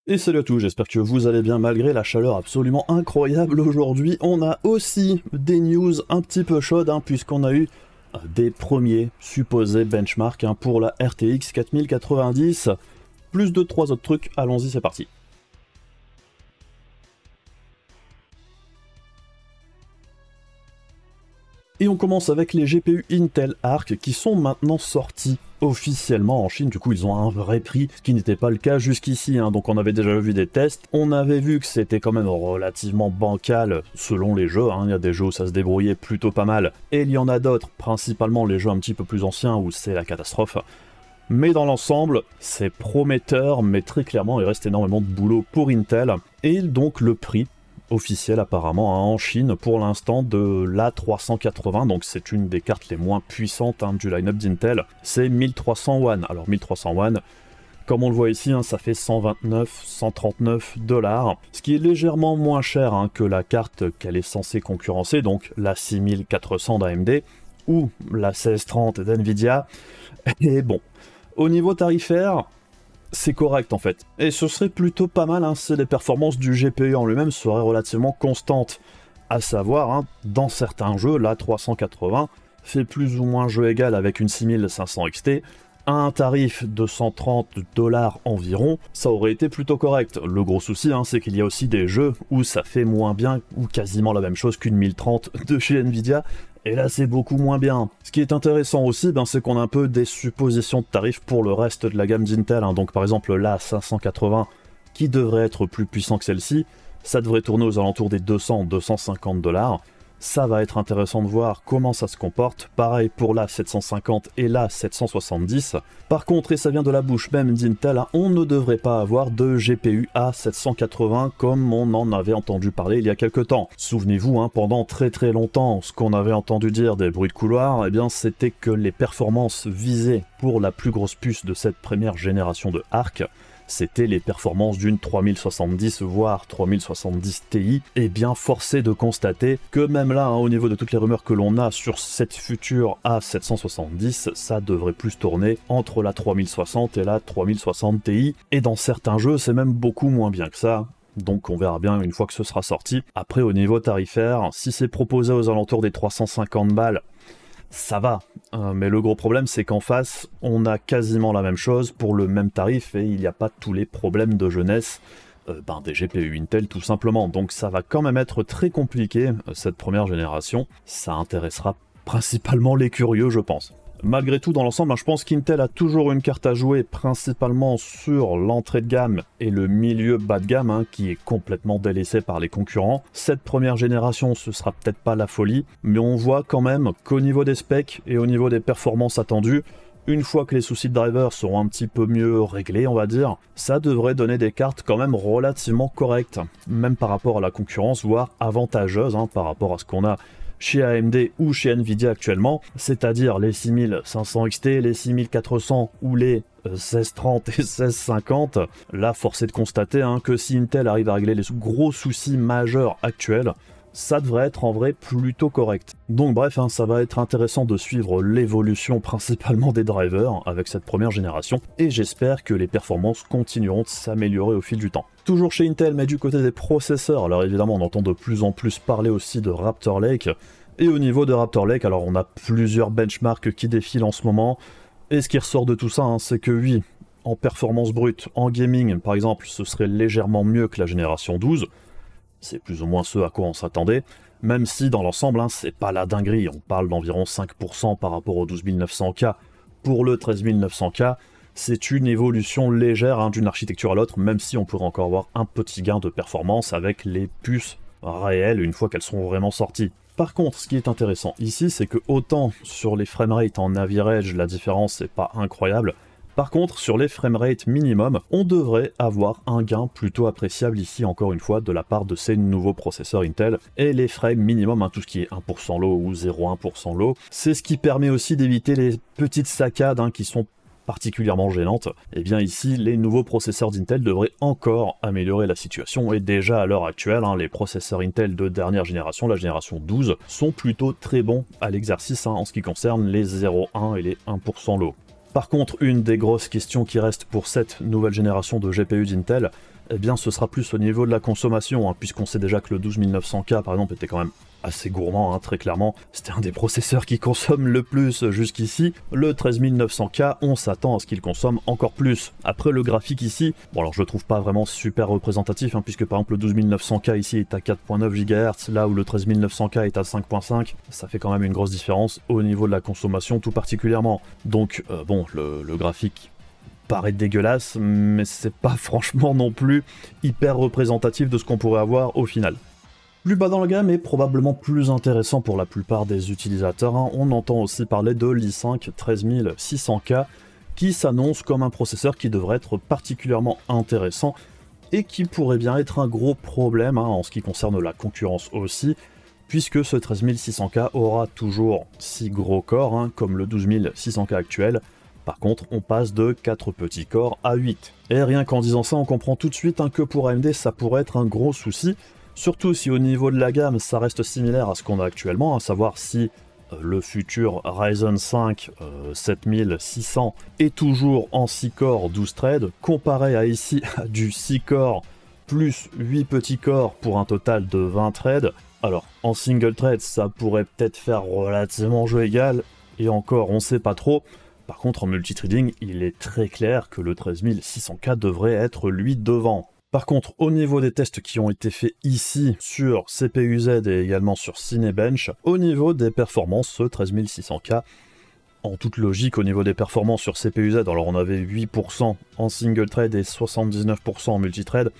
Et salut à tous, j'espère que vous allez bien malgré la chaleur absolument incroyable aujourd'hui. On a aussi des news un petit peu chaudes puisqu'on a eu des premiers supposés benchmarks pour la RTX 4090. Plus de 3 autres trucs, allons-y, c'est parti. Et on commence avec les GPU Intel Arc qui sont maintenant sortis officiellement en Chine. Du coup ils ont un vrai prix, ce qui n'était pas le cas jusqu'ici, donc on avait déjà vu des tests, on avait vu que c'était quand même relativement bancal selon les jeux, il y a des jeux où ça se débrouillait plutôt pas mal, et il y en a d'autres, principalement les jeux un petit peu plus anciens où c'est la catastrophe. Mais dans l'ensemble, c'est prometteur, mais très clairement il reste énormément de boulot pour Intel, et donc le prix officiel apparemment en Chine pour l'instant de l'A380, donc c'est une des cartes les moins puissantes du line-up d'Intel, c'est 1300 One. Alors 1300 One, comme on le voit ici, ça fait 129-139 $, ce qui est légèrement moins cher que la carte qu'elle est censée concurrencer, donc la 6400 d'AMD ou la 1630 d'NVIDIA. Et bon, au niveau tarifaire, c'est correct en fait. Et ce serait plutôt pas mal si les performances du GPU en lui-même seraient relativement constantes. À savoir, dans certains jeux, la 380 fait plus ou moins jeu égal avec une 6500 XT, à un tarif de 130 $ environ, ça aurait été plutôt correct. Le gros souci, c'est qu'il y a aussi des jeux où ça fait moins bien, ou quasiment la même chose qu'une 1030 de chez Nvidia, et là c'est beaucoup moins bien. Ce qui est intéressant aussi, c'est qu'on a un peu des suppositions de tarifs pour le reste de la gamme d'Intel, donc par exemple la 580, qui devrait être plus puissant que celle-ci, ça devrait tourner aux alentours des 200-250 $. Ça va être intéressant de voir comment ça se comporte. Pareil pour la 750 et la 770. Par contre, et ça vient de la bouche même d'Intel, on ne devrait pas avoir de GPU A780 comme on en avait entendu parler il y a quelques temps. Souvenez-vous, pendant très longtemps, ce qu'on avait entendu dire des bruits de couloir, c'était que les performances visées pour la plus grosse puce de cette première génération de Arc, c'était les performances d'une 3070 voire 3070 Ti, et bien forcé de constater que même là, au niveau de toutes les rumeurs que l'on a sur cette future A770, ça devrait plus tourner entre la 3060 et la 3060 Ti, et dans certains jeux c'est même beaucoup moins bien que ça. Donc on verra bien une fois que ce sera sorti. Après au niveau tarifaire, si c'est proposé aux alentours des 350 balles, ça va, mais le gros problème c'est qu'en face, on a quasiment la même chose pour le même tarif et il n'y a pas tous les problèmes de jeunesse des GPU Intel tout simplement. Donc ça va quand même être très compliqué cette première génération, ça intéressera principalement les curieux je pense. Malgré tout, dans l'ensemble, je pense qu'Intel a toujours une carte à jouer, principalement sur l'entrée de gamme et le milieu bas de gamme, qui est complètement délaissé par les concurrents. Cette première génération, ce sera peut-être pas la folie, mais on voit quand même qu'au niveau des specs et au niveau des performances attendues, une fois que les soucis de driver seront un petit peu mieux réglés, on va dire, ça devrait donner des cartes quand même relativement correctes, même par rapport à la concurrence, voire avantageuses par rapport à ce qu'on a chez AMD ou chez Nvidia actuellement, c'est-à-dire les 6500 XT, les 6400 ou les 1630 et 1650. Là, force est de constater que si Intel arrive à régler les gros soucis majeurs actuels, ça devrait être en vrai plutôt correct. Donc bref, ça va être intéressant de suivre l'évolution principalement des drivers avec cette première génération, et j'espère que les performances continueront de s'améliorer au fil du temps. Toujours chez Intel, mais du côté des processeurs, alors évidemment on entend de plus en plus parler aussi de Raptor Lake, et au niveau de Raptor Lake, alors on a plusieurs benchmarks qui défilent en ce moment, et ce qui ressort de tout ça, c'est que oui, en performance brute, en gaming par exemple, ce serait légèrement mieux que la génération 12, c'est plus ou moins ce à quoi on s'attendait, même si dans l'ensemble, c'est pas la dinguerie, on parle d'environ 5% par rapport au 12900K. Pour le 13900K, c'est une évolution légère d'une architecture à l'autre, même si on pourrait encore avoir un petit gain de performance avec les puces réelles une fois qu'elles seront vraiment sorties. Par contre, ce qui est intéressant ici, c'est que autant sur les framerates en average, la différence n'est pas incroyable, par contre, sur les framerates minimum, on devrait avoir un gain plutôt appréciable ici, encore une fois, de la part de ces nouveaux processeurs Intel. Et les frames minimum, tout ce qui est 1% low ou 0,1% low, c'est ce qui permet aussi d'éviter les petites saccades qui sont particulièrement gênantes. Et bien ici, les nouveaux processeurs d'Intel devraient encore améliorer la situation, et déjà à l'heure actuelle, les processeurs Intel de dernière génération, la génération 12, sont plutôt très bons à l'exercice en ce qui concerne les 0,1 et les 1% low. Par contre, une des grosses questions qui reste pour cette nouvelle génération de GPU d'Intel, eh bien ce sera plus au niveau de la consommation, hein, puisqu'on sait déjà que le 12900K par exemple était quand même assez gourmand, hein, très clairement. C'était un des processeurs qui consomme le plus jusqu'ici. Le 13900K, on s'attend à ce qu'il consomme encore plus. Après le graphique ici, bon alors je le trouve pas vraiment super représentatif, hein, puisque par exemple le 12900K ici est à 4.9 GHz, là où le 13900K est à 5.5, ça fait quand même une grosse différence au niveau de la consommation tout particulièrement. Donc bon, le graphique paraît dégueulasse, mais c'est pas franchement non plus hyper représentatif de ce qu'on pourrait avoir au final. Plus bas dans la gamme et probablement plus intéressant pour la plupart des utilisateurs, hein, on entend aussi parler de l'i5 13600K qui s'annonce comme un processeur qui devrait être particulièrement intéressant et qui pourrait bien être un gros problème, hein, en ce qui concerne la concurrence aussi, puisque ce 13600K aura toujours 6 gros corps, hein, comme le 12600K actuel. Par contre, on passe de 4 petits corps à 8. Et rien qu'en disant ça, on comprend tout de suite, hein, que pour AMD, ça pourrait être un gros souci, surtout si au niveau de la gamme, ça reste similaire à ce qu'on a actuellement, à savoir si le futur Ryzen 5 7600 est toujours en 6 corps 12 threads, comparé à ici à du 6 corps plus 8 petits corps pour un total de 20 threads. Alors, en single thread, ça pourrait peut-être faire relativement jeu égal, et encore, on sait pas trop. Par contre, en multithreading, il est très clair que le 13600K devrait être lui devant. Par contre, au niveau des tests qui ont été faits ici sur CPU-Z et également sur Cinebench, au niveau des performances, ce 13600K, en toute logique, au niveau des performances sur CPU-Z, alors on avait 8% en single thread et 79% en multithread.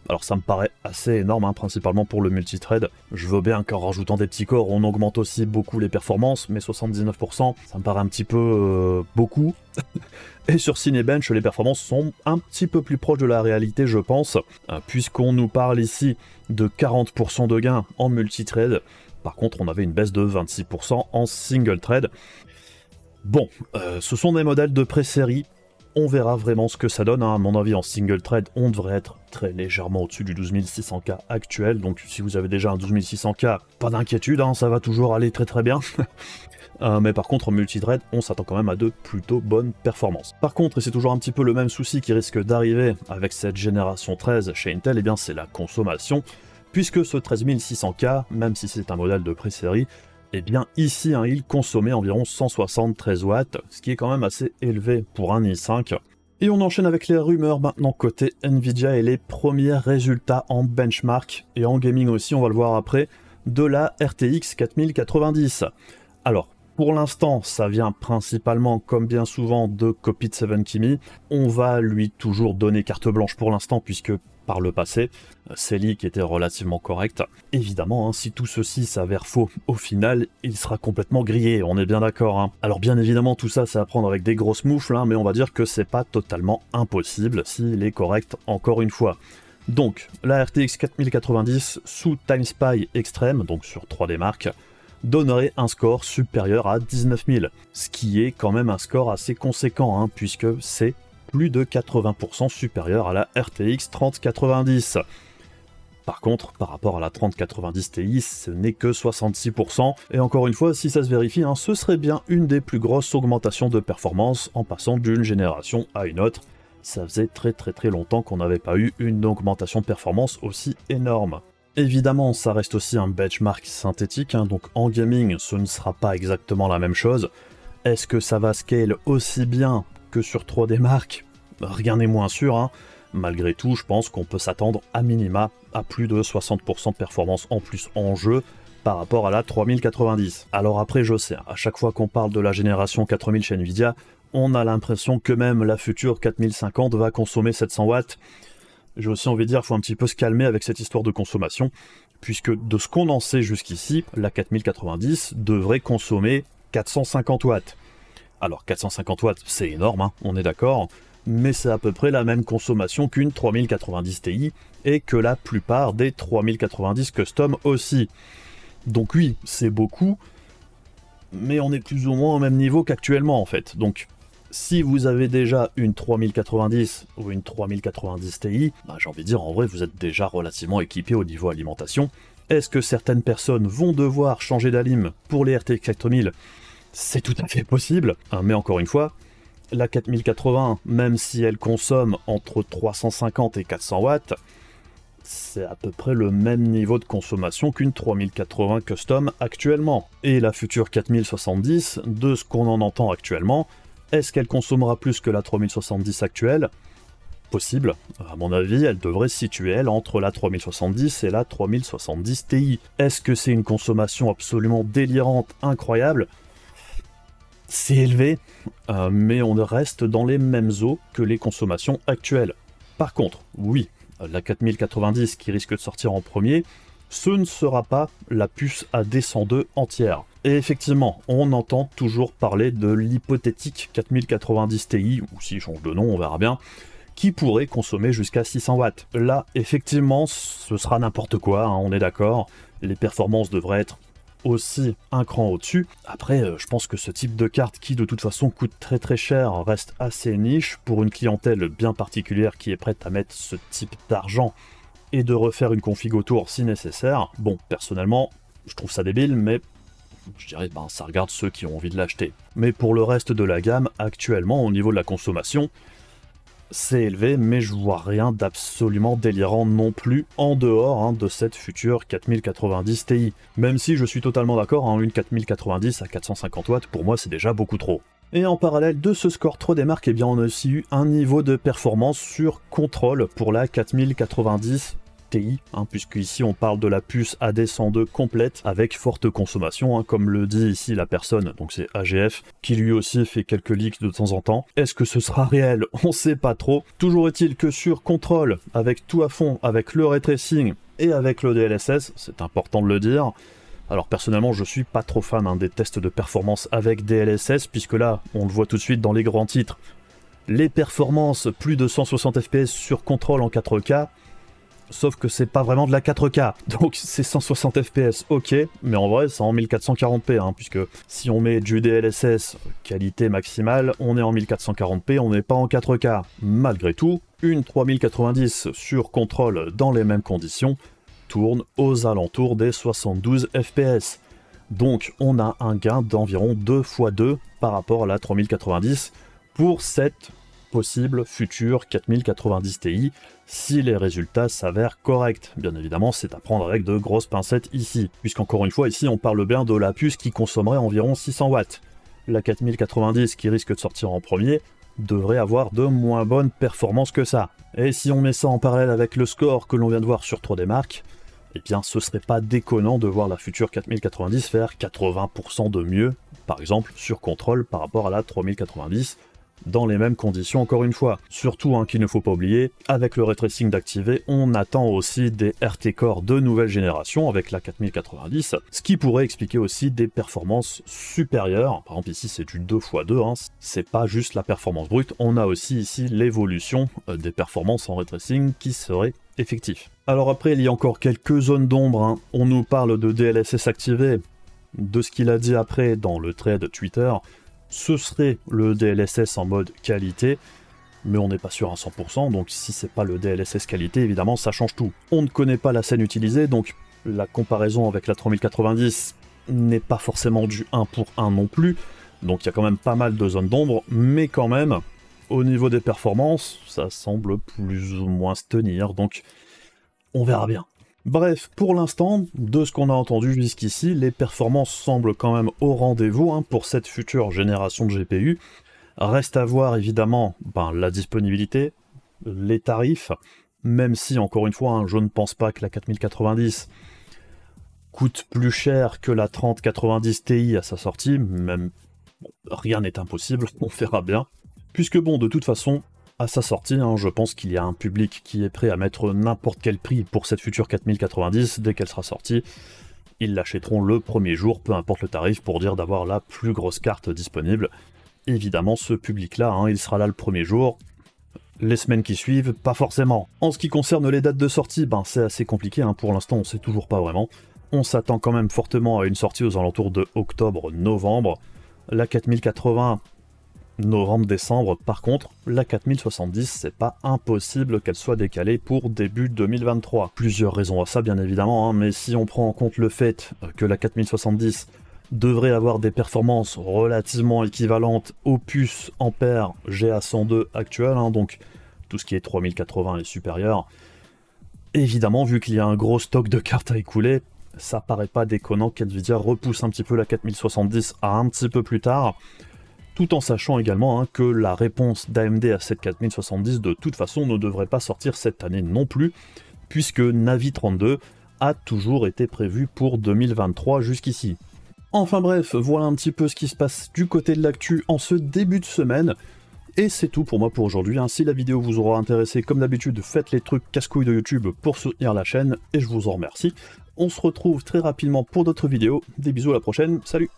Alors ça me paraît assez énorme, hein, principalement pour le multithread. Je veux bien qu'en rajoutant des petits corps, on augmente aussi beaucoup les performances, mais 79%, ça me paraît un petit peu beaucoup. Et sur Cinebench, les performances sont un petit peu plus proches de la réalité, je pense, puisqu'on nous parle ici de 40% de gain en multithread. Par contre, on avait une baisse de 26% en single thread. Bon, ce sont des modèles de pré-série. On verra vraiment ce que ça donne, hein. À mon avis en single thread on devrait être très légèrement au-dessus du 12600K actuel, donc si vous avez déjà un 12600K, pas d'inquiétude, hein, ça va toujours aller très très bien. Mais par contre en multithread on s'attend quand même à de plutôt bonnes performances. Par contre, et c'est toujours un petit peu le même souci qui risque d'arriver avec cette génération 13 chez Intel, et bien c'est la consommation, puisque ce 13600K, même si c'est un modèle de pré-série, et bien ici, hein, il consommait environ 173 watts, ce qui est quand même assez élevé pour un i5. Et on enchaîne avec les rumeurs maintenant côté Nvidia et les premiers résultats en benchmark, et en gaming aussi, on va le voir après, de la RTX 4090. Alors, pour l'instant, ça vient principalement, comme bien souvent, de Copy 7 Kimi. On va lui toujours donner carte blanche pour l'instant, puisque par le passé, ces leaks étaient relativement corrects. Évidemment, hein, si tout ceci s'avère faux, au final, il sera complètement grillé, on est bien d'accord. Hein. Alors bien évidemment, tout ça, c'est à prendre avec des grosses moufles, hein, mais on va dire que c'est pas totalement impossible s'il est correct encore une fois. Donc, la RTX 4090 sous TimeSpy Extreme, donc sur 3D Mark, donnerait un score supérieur à 19 000, ce qui est quand même un score assez conséquent, hein, puisque c'est plus de 80% supérieur à la RTX 3090. Par contre, par rapport à la 3090 Ti, ce n'est que 66%, et encore une fois, si ça se vérifie, hein, ce serait bien une des plus grosses augmentations de performance en passant d'une génération à une autre. Ça faisait très longtemps qu'on n'avait pas eu une augmentation de performance aussi énorme. Évidemment, ça reste aussi un benchmark synthétique, hein, donc en gaming, ce ne sera pas exactement la même chose. Est-ce que ça va scale aussi bien que sur 3D Mark? Rien n'est moins sûr, hein. Malgré tout, je pense qu'on peut s'attendre à minima à plus de 60% de performance en plus en jeu par rapport à la 3090. Alors après, je sais, à chaque fois qu'on parle de la génération 4000 chez Nvidia, on a l'impression que même la future 4050 va consommer 700 watts. J'ai aussi envie de dire qu'il faut un petit peu se calmer avec cette histoire de consommation, puisque de ce qu'on en sait jusqu'ici, la 4090 devrait consommer 450 watts. Alors 450 watts, c'est énorme, hein, on est d'accord, mais c'est à peu près la même consommation qu'une 3090 Ti, et que la plupart des 3090 custom aussi. Donc oui, c'est beaucoup, mais on est plus ou moins au même niveau qu'actuellement en fait. Donc si vous avez déjà une 3090 ou une 3090 Ti, bah, j'ai envie de dire en vrai vous êtes déjà relativement équipé au niveau alimentation. Est-ce que certaines personnes vont devoir changer d'alim pour les RTX 4000 ? C'est tout à fait possible, hein, mais encore une fois, La 4080, même si elle consomme entre 350 et 400 watts, c'est à peu près le même niveau de consommation qu'une 3080 custom actuellement. Et la future 4070, de ce qu'on en entend actuellement, est-ce qu'elle consommera plus que la 3070 actuelle? Possible. À mon avis, elle devrait se situer, elle, entre la 3070 et la 3070 Ti. Est-ce que c'est une consommation absolument délirante, incroyable? C'est élevé, mais on reste dans les mêmes eaux que les consommations actuelles. Par contre, oui, la 4090 qui risque de sortir en premier, ce ne sera pas la puce AD102 entière. Et effectivement, on entend toujours parler de l'hypothétique 4090 Ti, ou s'il change de nom, on verra bien, qui pourrait consommer jusqu'à 600 watts. Là, effectivement, ce sera n'importe quoi, hein, on est d'accord, les performances devraient être aussi un cran au-dessus. Après, je pense que ce type de carte qui de toute façon coûte très très cher reste assez niche pour une clientèle bien particulière qui est prête à mettre ce type d'argent et de refaire une config autour si nécessaire. Bon, personnellement, je trouve ça débile, mais je dirais ben ça regarde ceux qui ont envie de l'acheter. Mais pour le reste de la gamme, actuellement, au niveau de la consommation, c'est élevé, mais je vois rien d'absolument délirant non plus en dehors de cette future 4090 Ti. Même si je suis totalement d'accord, une 4090 à 450 watts, pour moi c'est déjà beaucoup trop. Et en parallèle de ce score trop des marques, eh bien on a aussi eu un niveau de performance sur contrôle pour la 4090 Ti, puisque ici on parle de la puce AD102 complète avec forte consommation, comme le dit ici la personne, donc c'est AGF, qui lui aussi fait quelques leaks de temps en temps. Est-ce que ce sera réel? On sait pas trop. Toujours est-il que sur contrôle, avec tout à fond, avec le ray tracing et avec le DLSS, c'est important de le dire. Alors personnellement je suis pas trop fan des tests de performance avec DLSS, puisque là on le voit tout de suite dans les grands titres. Les performances plus de 160 fps sur contrôle en 4K, sauf que c'est pas vraiment de la 4K, donc c'est 160 fps, ok, mais en vrai c'est en 1440p, puisque si on met du DLSS qualité maximale, on est en 1440p, on n'est pas en 4K. Malgré tout, une 3090 sur contrôle dans les mêmes conditions tourne aux alentours des 72 fps. Donc on a un gain d'environ 2x2 par rapport à la 3090 pour cette possible future 4090 Ti, si les résultats s'avèrent corrects. Bien évidemment, c'est à prendre avec de grosses pincettes ici, puisqu'encore une fois, ici, on parle bien de la puce qui consommerait environ 600 watts. La 4090 qui risque de sortir en premier devrait avoir de moins bonnes performances que ça. Et si on met ça en parallèle avec le score que l'on vient de voir sur 3D Mark, eh bien, ce serait pas déconnant de voir la future 4090 faire 80% de mieux, par exemple, sur contrôle par rapport à la 3090, dans les mêmes conditions encore une fois. Surtout qu'il ne faut pas oublier, avec le ray tracing d'activer, on attend aussi des RT Core de nouvelle génération avec la 4090, ce qui pourrait expliquer aussi des performances supérieures. Par exemple ici c'est du 2x2, c'est pas juste la performance brute, on a aussi ici l'évolution des performances en ray tracing qui serait effectif. Alors après il y a encore quelques zones d'ombre, on nous parle de DLSS activé, de ce qu'il a dit après dans le thread Twitter, ce serait le DLSS en mode qualité, mais on n'est pas sûr à 100%, donc si c'est pas le DLSS qualité, évidemment ça change tout. On ne connaît pas la scène utilisée, donc la comparaison avec la 3090 n'est pas forcément du 1 pour 1 non plus, donc il y a quand même pas mal de zones d'ombre, mais quand même, au niveau des performances, ça semble plus ou moins se tenir, donc on verra bien. Bref, pour l'instant, de ce qu'on a entendu jusqu'ici, les performances semblent quand même au rendez-vous pour cette future génération de GPU. Reste à voir évidemment la disponibilité, les tarifs, même si encore une fois, je ne pense pas que la 4090 coûte plus cher que la 3090 Ti à sa sortie, même rien n'est impossible, on verra bien. Puisque bon, de toute façon, à sa sortie, je pense qu'il y a un public qui est prêt à mettre n'importe quel prix pour cette future 4090 dès qu'elle sera sortie. Ils l'achèteront le premier jour, peu importe le tarif, pour dire d'avoir la plus grosse carte disponible. Évidemment, ce public-là, il sera là le premier jour. Les semaines qui suivent, pas forcément. En ce qui concerne les dates de sortie, c'est assez compliqué, pour l'instant on sait toujours pas vraiment. On s'attend quand même fortement à une sortie aux alentours de octobre-novembre. La 4080... novembre-décembre. Par contre, la 4070, c'est pas impossible qu'elle soit décalée pour début 2023. Plusieurs raisons à ça, bien évidemment, mais si on prend en compte le fait que la 4070 devrait avoir des performances relativement équivalentes aux puces Ampere GA102 actuelles, hein, donc tout ce qui est 3080 et supérieur. Évidemment, vu qu'il y a un gros stock de cartes à écouler, ça paraît pas déconnant qu'NVIDIA repousse un petit peu la 4070 à un petit peu plus tard, tout en sachant également hein, que la réponse d'AMD à cette 4070 de toute façon ne devrait pas sortir cette année non plus, puisque Navi 32 a toujours été prévu pour 2023 jusqu'ici. Enfin bref, voilà un petit peu ce qui se passe du côté de l'actu en ce début de semaine. Et c'est tout pour moi pour aujourd'hui. Si la vidéo vous aura intéressé, comme d'habitude, faites les trucs casse-couilles de YouTube pour soutenir la chaîne, et je vous en remercie. On se retrouve très rapidement pour d'autres vidéos. Des bisous, à la prochaine, salut!